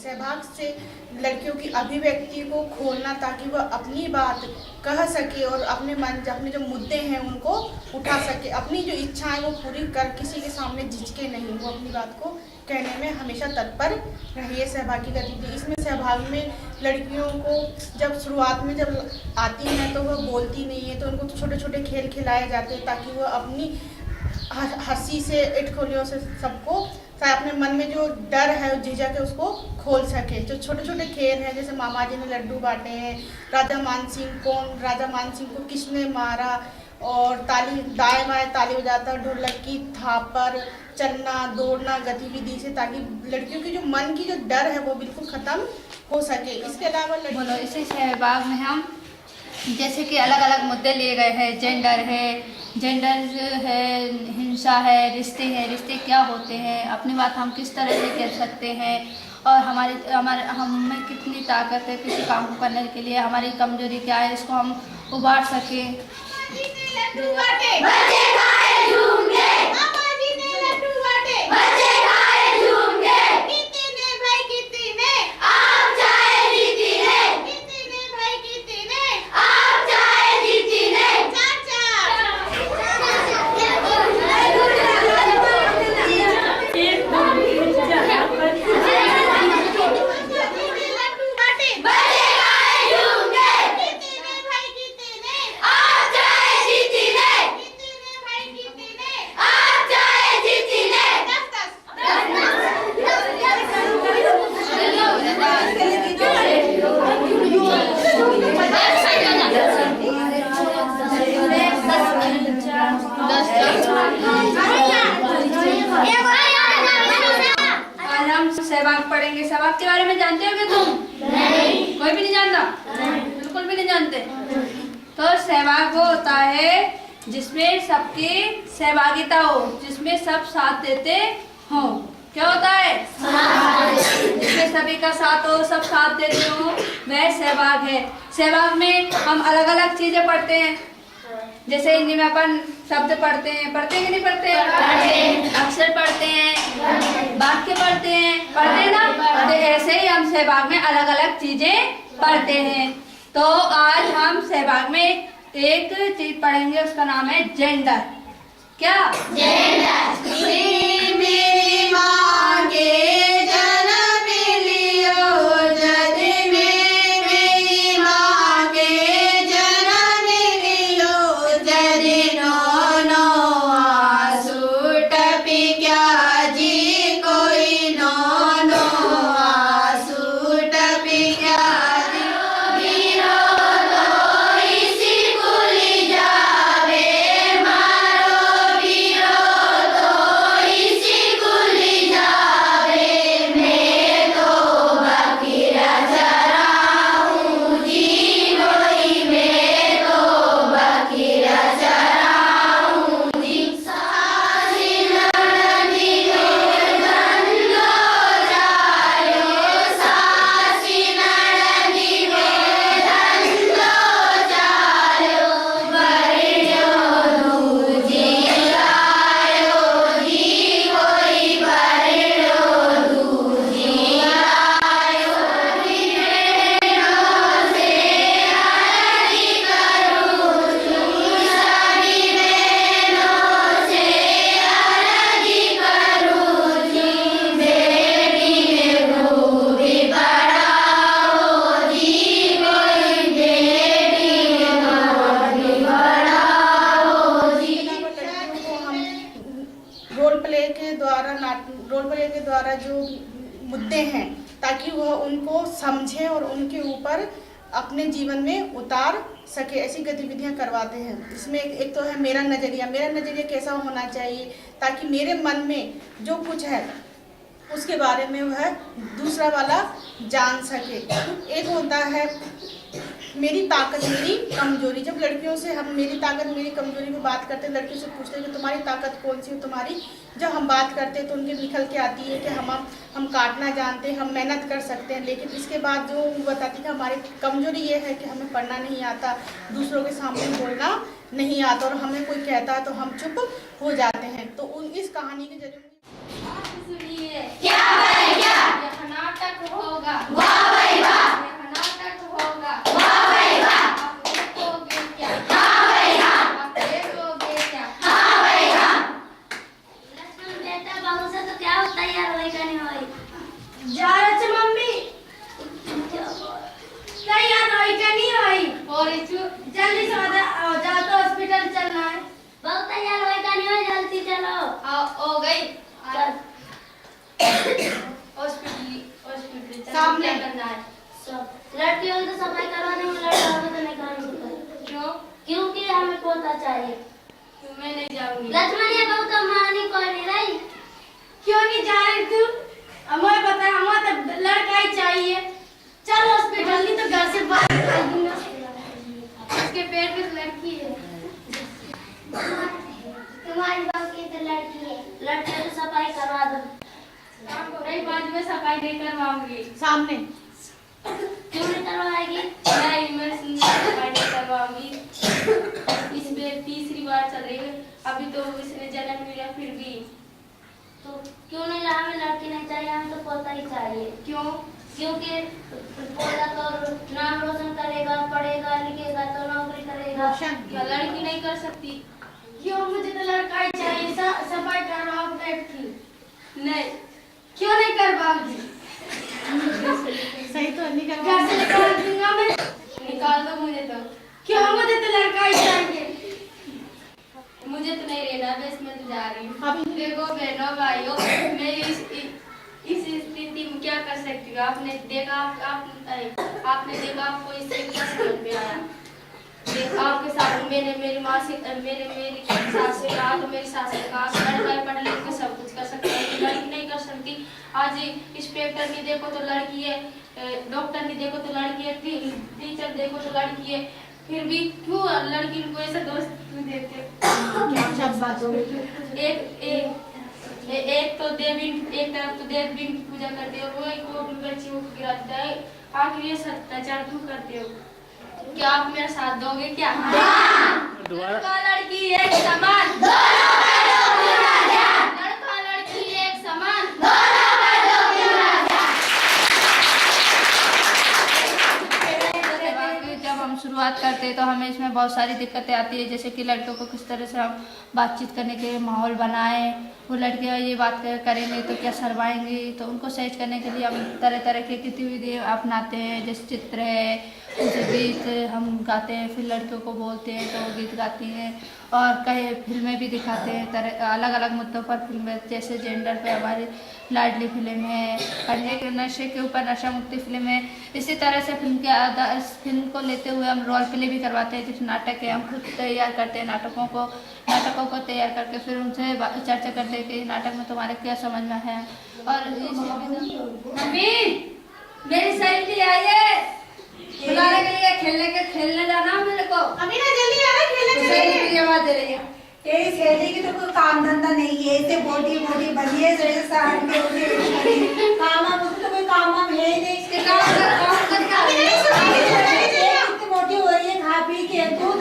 सहभाग से लड़कियों की अभिव्यक्ति को खोलना ताकि वह अपनी बात कह सके और अपने जो मुद्दे हैं उनको उठा सके, अपनी जो इच्छाएं वो पूरी कर किसी के सामने झिझके नहीं, वो अपनी बात को कहने में हमेशा तत्पर रहिए। सहभागी गतिविधि इसमें सहभाग में लड़कियों को जब शुरुआत में जब आती हैं तो वह बोलती नहीं है, तो उनको छोटे छोटे खेल खिलाए जाते हैं ताकि वह अपनी हंसी से इटखोलियों से सबको अपने मन में जो डर है झिझक है उसको खोल सके। जो छोटे छोटे खेल हैं जैसे मामा जी ने लड्डू बांटे हैं, राजा मान सिंह को किसने मारा, और ताली दाएं बाएं ताली बजाता, ढोलक की थापर, चलना दौड़ना गतिविधि से, ताकि लड़कियों की जो मन की जो डर है वो बिल्कुल खत्म हो सके। इसके अलावा बोलो इसी सहभाग में हम जैसे कि अलग अलग मुद्दे लिए गए हैं, जेंडर है, हिंसा है, रिश्ते क्या होते हैं, अपनी बात हम किस तरह से कह सकते हैं, और हमें कितनी ताकत है किसी काम को करने के लिए, हमारी कमजोरी क्या है, इसको हम उबार सकें। सहभाग पढ़ेंगे। सहभाग के बारे में जानते हो क्या तुम? नहीं। कोई भी नहीं जानता? बिल्कुल भी नहीं जानते। तो सहभाग वो होता है जिसमें सबकी सहभागिता हो, जिसमें सब साथ देते हो। क्या होता है? जिसमें सभी का साथ हो, सब साथ देते हो, वह सहभाग है। सहभाग में हम अलग अलग चीजें पढ़ते हैं, जैसे हिंदी में अपन शब्द पढ़ते हैं कि नहीं पढ़ते? अक्षर पढ़ते हैं, वाक्य पढ़ते हैं ना? तो ऐसे ही हम सहभाग में अलग अलग चीजें पढ़ते हैं। तो आज हम सहभाग में एक चीज पढ़ेंगे, उसका नाम है जेंडर। क्या? जेंडर। रोल प्ले के द्वारा जो मुद्दे हैं ताकि वह उनको समझे और उनके ऊपर अपने जीवन में उतार सके, ऐसी गतिविधियां करवाते हैं। इसमें एक तो है मेरा नज़रिया कैसा होना चाहिए ताकि मेरे मन में जो कुछ है उसके बारे में वह दूसरा वाला जान सके। एक होता है मेरी ताकत मेरी कमजोरी। जब लड़कियों से हम मेरी ताकत मेरी कमजोरी में बात करते हैं, लड़कियों से पूछते हैं कि तुम्हारी ताकत कौन सी है तुम्हारी, जब हम बात करते हैं तो उनके निकल के आती है कि हम काटना जानते हैं, हम मेहनत कर सकते हैं। लेकिन इसके बाद जो बताती है हमारी कमजोरी ये है कि हमें पढ़ना नहीं आता, दूसरों के सामने बोलना नहीं आता, और हमें कोई कहता है तो हम चुप हो जाते हैं। तो इस कहानी के जरिए क्या नाटक हो जा रहे थे मम्मी तैयार होई क्या नहीं होई और इचू जल्दी से जा तो हॉस्पिटल चलना है बहुत तैयार होए का नहीं हो जल्दी चलो हो गई चल हॉस्पिटल सामने। क्या करना है सब लड़की हो तो सफाई करवा देंगे लड़का हो तो नहीं करवा सकते क्यों क्योंकि हमें पोता चाहिए क्यों मैं नहीं जाऊंगी लक्ष्मण ये बहुत मानी कोई नहीं रही क्यों नहीं जा रही तू हमें पता है हमें तो लड़का ही चाहिए चल हॉस्पिटल नहीं तो घर से बाहर निकाल दूंगा उसके पेट में लड़की है तुम्हारी बहू की तो लड़की है लड़के तो सफाई करवा दो नहीं बाद में सफाई नहीं करवाऊंगी सामने। क्यों नहीं करवाएगी नहीं मैं सफाई नहीं करवाऊंगी इस पे तीसरी बार चल रही है अभी तो इसने जन्म लिया फिर भी तो क्यों नहीं ला हमें लड़की नहीं चाहिए हमें तो पोता ही चाहिए क्यों क्योंकि पोता तो नाम रोशन करेगा पढ़ेगा लिखेगा तो नौकरी करेगा क्या लड़की नहीं कर सकती क्यों मुझे तो लड़का ही चाहिए सफाई करवाओ पेट की नहीं क्यों नहीं करवाओगी सही तो नहीं घर करवा। से निकाल दूंगा मैं निकाल दो मुझे तो क्यों मुझे तो लड़का ही चाहिए मुझे तो नहीं रहना बस मैं तो जा रही हूँ अभी देखो बहनों भाइयों मैं इस स्थिति में क्या कर सकती हूँ आपने देखा आपने देखा आपको इससे क्या समझ में आया देखा आपके साथ मेरी माँ से मेरी सास से कहा तो मेरी सास ने कहा लड़का पढ़ लिख के सब कुछ कर सकता है लड़की नहीं कर सकती आज इंस्पेक्टर की देखो तो लड़की है डॉक्टर की देखो तो लड़की है टीचर देखो तो लड़की है फिर भी क्यों लड़की को ऐसा दोस्त क्यों देते हो? क्या सब बात हो गई। एक तो देवी एक तरफ तो देवी की पूजा करते हो वो एक और बच्ची को गिराता है आखिर ये अत्याचार क्यों करते हो क्या आप मेरा साथ दोगे क्या लड़का लड़की एक समान लड़का लड़की एक समान जब हम शुरुआत करते हैं तो हमें इसमें बहुत सारी दिक्कतें आती है जैसे कि लड़कों को किस तरह से हम बातचीत करने के लिए माहौल बनाएं वो लड़के ये बात करेंगे तो क्या शर्माएंगे तो उनको सहज करने के लिए हम तरह तरह की गतिविधि अपनाते हैं जैसे चित्र है उनसे गीत हम गाते हैं फिर लड़कियों को बोलते हैं तो वो गीत गाती हैं और कई फिल्में भी दिखाते हैं तरह अलग अलग मुद्दों पर फिल्में जैसे जेंडर पे हमारी लाडली फिल्म है करने के नशे के ऊपर नशा मुक्ति फिल्म है इसी तरह से फिल्म को लेते हुए हम रोल प्ले भी करवाते हैं जैसे नाटक है हम खुद तैयार करते हैं नाटकों को तैयार करके फिर उनसे चर्चा करते हैं कि नाटक में तुम्हारे क्या समझ में है और मम्मी मेरी सहेली आई है बुलाने के लिए खेलने जाना मेरे को अभी ना जल्दी आ रहा खेलने के सहेली लिए। की आवाज दे रही है तेरी सहेली की तो कोई काम धंधा नहीं है ऐसे बोटी बनी है जैसे शहर के काम तो कोई काम है ही नहीं इसके काम कर अभी नहीं सुनाई दे रही है। इतनी मोटी हो रही है खा पी के दूध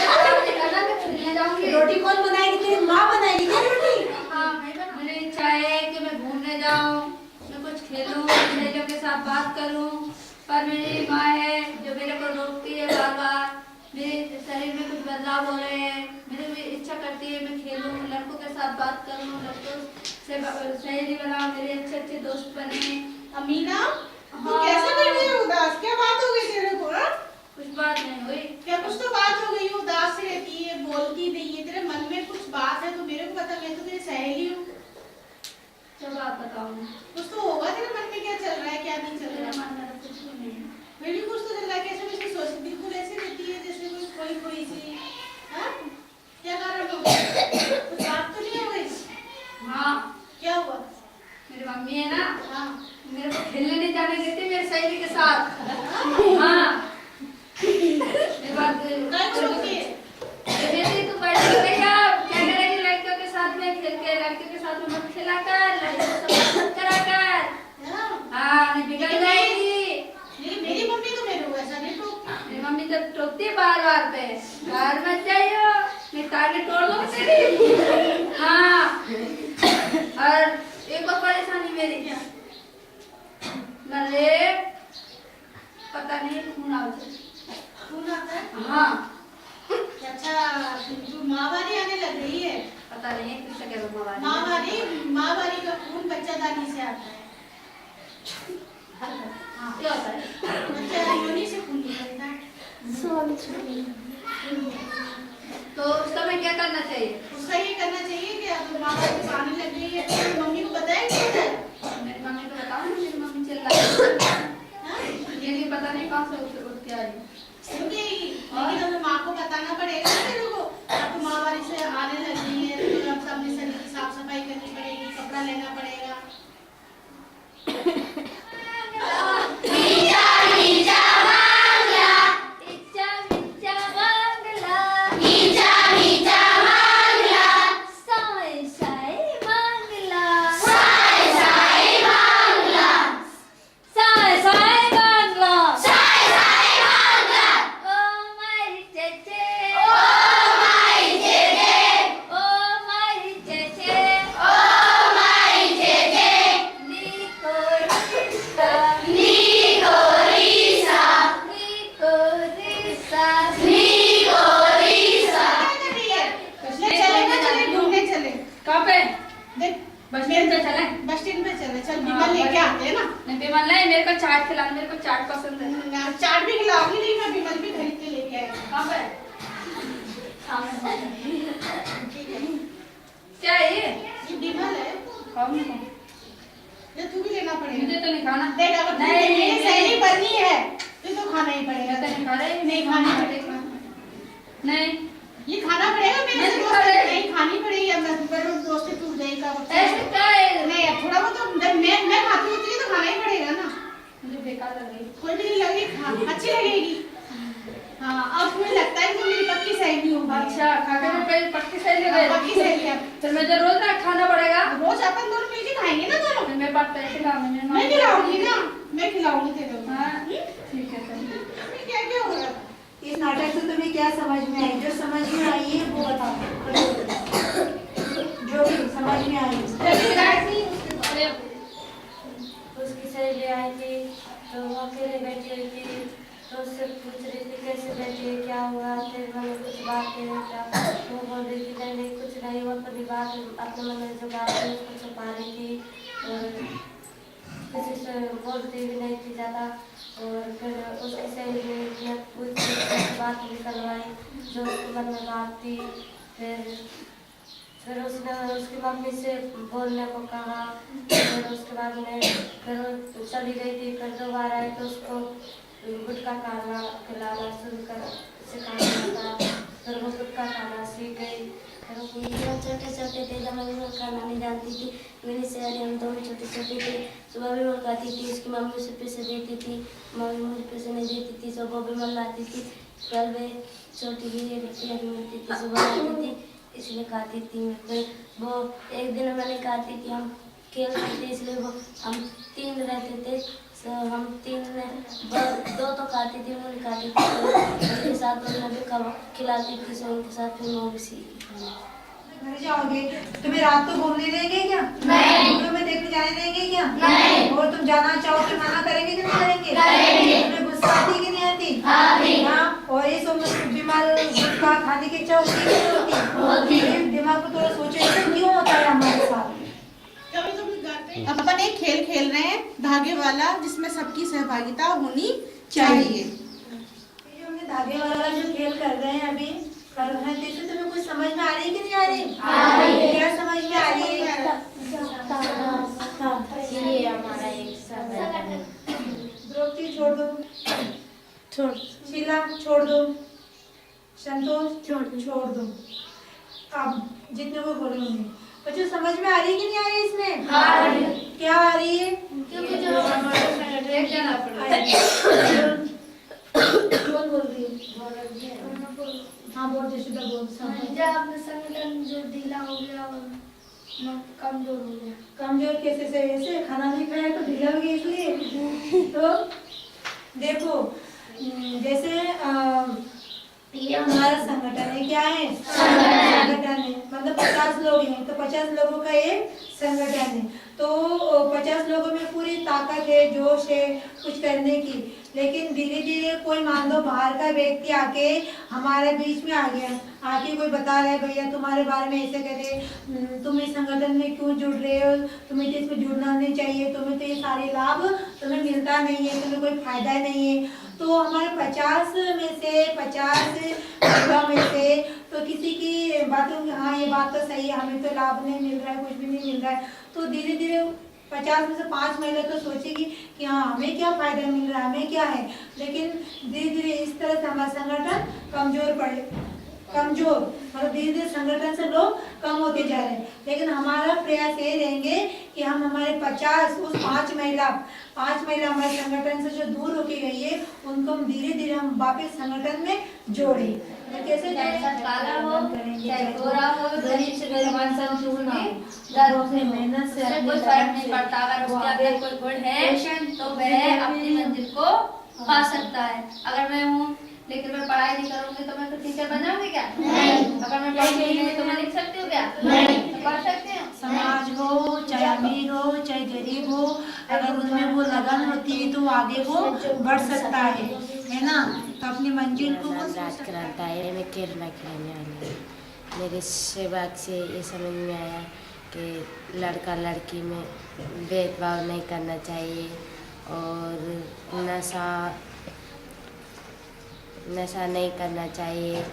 खेलने जाऊंगी रोटी कौन बनाएगी तेरी माँ बनाएगी क्या रोटी मेरी इच्छा है कि मैं घूमने जाऊं मैं कुछ खेलूं सहेलियों के साथ बात करूं पर मेरी माँ है जो मेरे को रोकती है बार बार मेरे शरीर में कुछ बदलाव हो रहे हैं मेरी भी इच्छा करती है मैं खेलूं लड़कों के साथ बात करूं लड़कों से सहेली बनाऊं मेरे अच्छे अच्छे दोस्त बने अमीना तू कैसे कर रही है उदास क्या बात हो गई तेरे को हाँ? कुछ बात नहीं हुई क्या कुछ तो बात हो गई है उदास रहती है बोलती नहीं है तेरे मन में कुछ बात है तो मेरे को पता मैं तो तेरी सहेली हूँ चलो आप बताओ कुछ तो होगा तेरे मन में क्या चल रहा है क्या नहीं चल मेरा रहा है मन में तो कुछ भी नहीं है मेरी कुछ तो चल रहा है कैसे वैसे सोच बिल्कुल ऐसे रहती है जैसे कोई कोई सी हाँ क्या कारण हो कुछ बात तो नहीं हो गई हाँ क्या हुआ मेरी मम्मी है ना हाँ मेरे को खेलने नहीं जाने देती मेरी सहेली के साथ हाँ मेरी बात काय को रोकती है बेटी तू पढ़ लिख ले क्या करेगी लड़कियों के साथ में खेल के लड़कियों के साथ में मत खेला कर लड़कियों से मत करा कर हाँ हाँ नहीं बिगड़ जाएगी मेरी मम्मी तो मेरे को ऐसा नहीं टोकती मेरी मम्मी जब टोकती है बार बार पे बाहर मत जाइयो मैं टांगे तोड़ दूँ तेरी हाँ और एक और परेशानी मेरी नले पता नहीं खून आ जाए खून आता है हाँ अच्छा तू माहवारी आने लग रही है पता नहीं किससे कह रहा हूँ माहवारी का खून बच्चा आता है। क्या होता है? बच्चा योनि से खून निकलता है। तो उस समय क्या करना चाहिए? उसका ये करना चाहिए कि अब माँ बाप को आने लग गई है तो मम्मी को बताया क्या है? मेरी मम्मी को बताओ ना, मेरी मम्मी चिल्ला रही है। हाँ? ये नहीं पता नहीं कहाँ से उठ के आई। क्योंकि लेकिन हमें माँ को बताना पड़ेगा ना तेरे को। अब तो माँ बारी से आने लग गई है तो अब अपने शरीर की साफ सफाई करनी पड़ेगी, कपड़ा लेना पड़ेगा। कहाँ पे? देख बस स्टैंड पे चले। बस स्टैंड पे चले, चल विमल लेके आते हैं ना। नहीं विमल नहीं, मेरे को चाट खिलाना, मेरे को चाट पसंद है। चाट भी खिलाऊंगी, नहीं मैं विमल भी खरीद के लेके आएगा। कहाँ पे? सामने। ठीक है। क्या है ये? ये विमल है, कौन? ये तू भी लेना पड़ेगा। मुझे तो नहीं खाना। देख अगर तुझे नहीं, मेरी नहीं, सहेली नहीं। बननी है तो खाना ही पड़ेगा। मैं तो नहीं खा रही। नहीं खाना पड़ेगा। नहीं। ये खाना पड़ेगा, मेरे नहीं से खा दोस्त रही। नहीं खानी पड़ेगी। अब मैं मेरे दोस्त से टूट जाएगा। ऐसे क्या है? नहीं अब थोड़ा बहुत तो जब मैं खाती होती है तो खाना ही पड़ेगा ना। मुझे बेकार लग रही। कोई भी नहीं लगेगी, अच्छी लगेगी। हाँ अब मुझे लगता है कि मेरी पक्की सहेली होगी। अच्छा खाकर में पहले पक्की सहेली हाँ, गई। पक्की सहेली है। फिर मुझे रोज ना खाना पड़ेगा। रोज अपन दोनों मिलके खाएंगे ना दोनों। फिर मेरे पास पैसे ला, मैं खिलाऊंगी ना, मैं खिलाऊंगी तेरे को। हाँ ठीक है चलिए। अभी क्या क्या हो रहा है? इस नाटक से तुम्हें क्या समझ में आई? जो समझ में आई है वो बताओ, जो भी समझ में आई। उसकी सहेली आई थी तो वो अकेले बैठी हुई थी, तो उससे पूछ रही थी कैसे बैठी है, क्या हुआ, फिर मैंने कुछ बात कही क्या, तो वो बोल रही थी नहीं नहीं कुछ नहीं, वो अपनी बात अपने मन में जो बात थी उसको छुपा रही थी और किसी से बोलती भी नहीं थी ज़्यादा। और फिर उसकी सहेली ने कुछ बात निकलवाई जो उसके मन में बात थी। फिर उसने उसकी मम्मी से बोलने को कहा। फिर उसके बाद में फिर वो चली गई थी, फिर दोबारा आई तो उसको गुटखा खाना खिलाना शुरू कर सिखाया था। फिर वो गुटखा खाना सीख गई। फिर वो छोटे छोटे थे जब मम्मी खाना नहीं जानती थी, मेरी सहेली हम दोनों छोटे छोटे थे, सुबह भी वो खाती थी, उसकी मम्मी उसे पैसे देती थी, मम्मी मुझे पैसे नहीं देती थी, सुबह भी मन लाती थी, कल वे छोटी भी मिलती थी, सुबह आती थी इसलिए खाती थी। फिर वो एक दिन मैंने खाती थी, हम खेलते थे इसलिए वो हम तीन रहते थे, हम तीन दो तो खाती थी, वो नहीं खाती थी, उनके साथ मैं भी खिलाती थी, सो उनके साथ फिर मैं भी सीखी। घर जाओगे? तुम्हें रात को घूमने देंगे क्या? नहीं। तुम्हें देखने जाने देंगे क्या? नहीं। और तुम जाना चाहो तो मना करेंगे कि नहीं करेंगे? करेंगे। तुम्हें गुस्सा आती कि नहीं आती? आती। हाँ। और ये सब बीमार गुटखा खाने की इच्छा होती है कि नहीं होती? दिमाग को थोड़ा सोचो क्यों होता है हमारे साथ। कभी तो गाते अपन एक खेल खेल रहे हैं धागे वाला, जिसमें सबकी सहभागिता होनी चाहिए। जो हमने धागे वाला जो खेल कर रहे हैं अभी कर रहे हैं, इससे तुम्हें कुछ समझ में आ रही है कि नहीं आ रही? आ रही है। क्या समझ में आ रही है? ये हमारा एक संगठन है। द्रौपदी छोड़ दो, छोड़। शीला छोड़ दो, संतोष छोड़ दो। अब जितने को बोले होंगे बच्चों समझ में आ रही है कि नहीं आ रही है इसमें? आ रही है। क्या आ रही है? क्योंकि जो हमारे संगठन जाना पड़ेगा। कौन बोल रही है? हाँ बोल जशुदा बोल। अपना संगठन जो ढीला हो गया और कमजोर हो गया। कमजोर कैसे से? ऐसे खाना नहीं खाया तो ढीला हो गया इसलिए। तो देखो जैसे ये हमारा संगठन है, क्या है? संगठन है, मतलब 50 लोग हैं तो 50 लोगों का ये संगठन है। तो 50 लोगों में पूरी ताकत है, जोश है कुछ करने की। लेकिन धीरे धीरे कोई मान लो बाहर का व्यक्ति आके हमारे बीच में आ गया, आके कोई बता रहा है भैया तुम्हारे बारे में ऐसे करे, तुम इस संगठन में क्यों जुड़ रहे हो, तुम्हें तो इसमें जुड़ना नहीं चाहिए, तुम्हें तो ये सारे लाभ तुम्हें मिलता नहीं है, तुम्हें कोई फायदा नहीं है। तो हमारे 50 में से 50 लोगों में से तो किसी की बातों हाँ ये बात तो सही है, हमें तो लाभ नहीं मिल रहा है, कुछ भी नहीं मिल रहा है। तो धीरे धीरे 50 में से 5 महिला तो सोचेगी कि हाँ हमें क्या फायदा मिल रहा है, हमें क्या है। लेकिन धीरे धीरे इस तरह से हमारा संगठन कमजोर मतलब धीरे धीरे संगठन से लोग कम होते जा रहे हैं। लेकिन हमारा प्रयास ये रहेंगे कि हम हमारे 50 उस 5 महिला हमारे संगठन से जो दूर होके गई है उनको हम धीरे धीरे हम वापस संगठन में जोड़े। कैसे चाहे काला हो चाहे गोरा हो, गरीब से गरीब इंसान क्यों ना अपनी मेहनत से कोई फर्क नहीं पड़ता। अगर उसके अंदर कोई गुण है तो वह अपनी मंजिल को पा सकता है। अगर मैं हूँ लेकिन मैं पढ़ाई नहीं करूंगी तो मैं तो टीचर बन जाऊंगी क्या? नहीं। अगर मैं पढ़ी नहीं तो मैं लिख सकती हूँ क्या? नहीं। पढ़ सकती हूँ। समाज हो चाहे अमीर हो चाहे गरीब हो, अगर उनमें वो लगन होती है तो आगे वो बढ़ सकता है ना। तो अपनी मंजिल को राजक्रांता है। मैं केरला की रहने वाली हूँ। मेरे सेवा से ये समझ में आया कि लड़का लड़की में भेदभाव नहीं करना चाहिए और नशा नहीं करना चाहिए।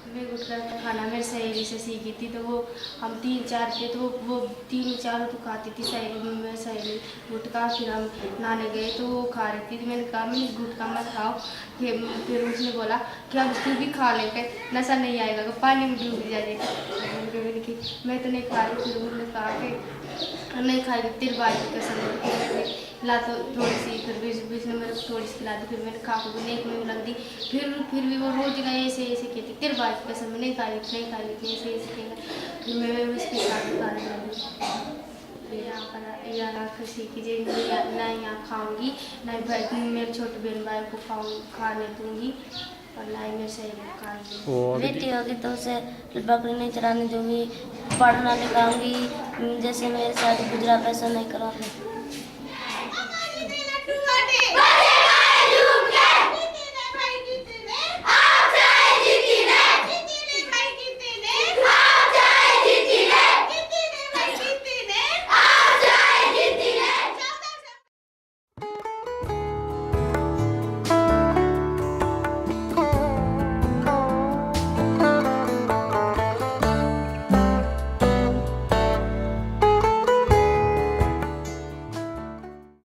मैं गुटखा का खाना मेरी सहेली से सीखी थी, तो वो हम 3-4 थे तो वो 3-4 तो खाती थी सहेली गुटखा। फिर हम नहाने गए तो वो खा रही थी, तो मैंने कहा मैं गुटखा मत खाओ। फिर उसने बोला कि हम तू भी खा लेंगे, नशा नहीं आएगा तो पानी में डूब जाएगा। मैं तो नहीं खा रही। फिर उन्होंने कहा कि नहीं खाएगी तेरे बात की कसम ला, तो थोड़ी सी फिर बीच में मेरे को थोड़ी सी खिला दी। फिर मैंने खा को नहीं में लग दी। फिर भी वो रोज गए ऐसे कहती तेरे बात की कसम में नहीं खा लेती ऐसे कहेगा। फिर मैं उसके साथ खाने लगी। यहाँ पर सीखी ना यहाँ खाऊंगी, ना मेरे छोटे बहन भाई को खाने दूंगी और ना ही मेरे सहेली को खाने। बेटी होगी तो उसे बकरी नहीं चराने दूंगी, पढ़ना लिखाऊंगी, जैसे मेरे साथ गुजरा पैसा नहीं कराऊंगी।